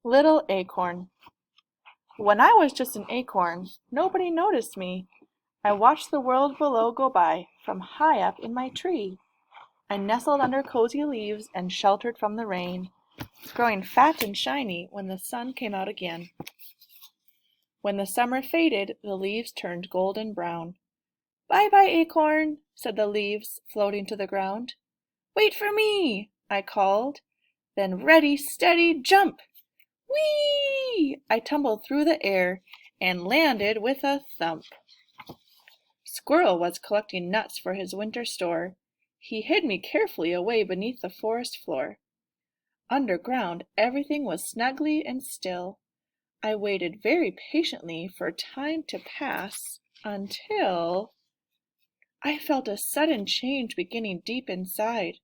Little Acorn. When I was just an acorn, nobody noticed me. I watched the world below go by, from high up in my tree. I nestled under cozy leaves and sheltered from the rain, growing fat and shiny when the sun came out again. When the summer faded, the leaves turned golden brown. "Bye bye, acorn," said the leaves, floating to the ground. "Wait for me," I called. Then ready, steady, jump! Whee! I tumbled through the air and landed with a thump. Squirrel was collecting nuts for his winter store. He hid me carefully away beneath the forest floor. Underground, everything was snugly and still. I waited very patiently for time to pass until I felt a sudden change beginning deep inside.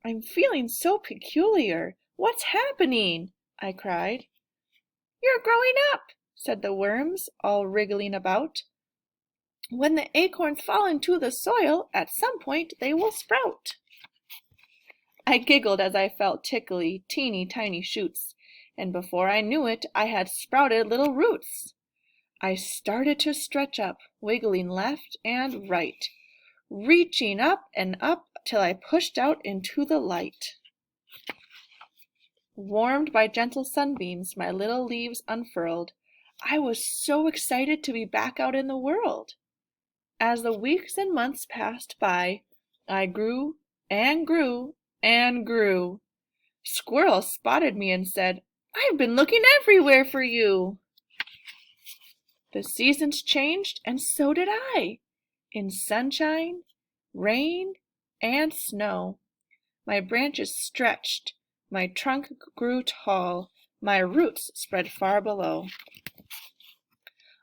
"I'm feeling so peculiar. What's happening?" I cried. "You're growing up," said the worms, all wriggling about. "When the acorns fall into the soil, at some point they will sprout." I giggled as I felt tickly, teeny tiny shoots, and before I knew it, I had sprouted little roots. I started to stretch up, wiggling left and right, reaching up and up till I pushed out into the light. Warmed by gentle sunbeams, my little leaves unfurled. I was so excited to be back out in the world. As the weeks and months passed by, I grew and grew and grew. Squirrel spotted me and said, "I've been looking everywhere for you." The seasons changed, and so did I. In sunshine, rain, and snow, my branches stretched, my trunk grew tall, my roots spread far below.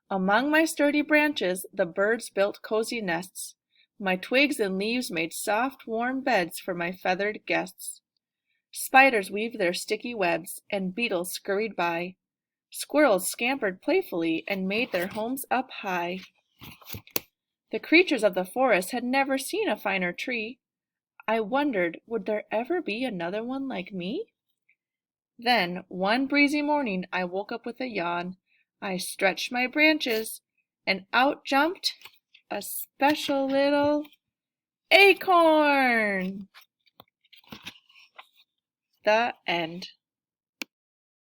Among my sturdy branches, the birds built cozy nests. My twigs and leaves made soft, warm beds for my feathered guests. Spiders weaved their sticky webs, and beetles scurried by. Squirrels scampered playfully and made their homes up high. The creatures of the forest had never seen a finer tree. I wondered, would there ever be another one like me? Then, one breezy morning, I woke up with a yawn. I stretched my branches, and out jumped a special little acorn. The end.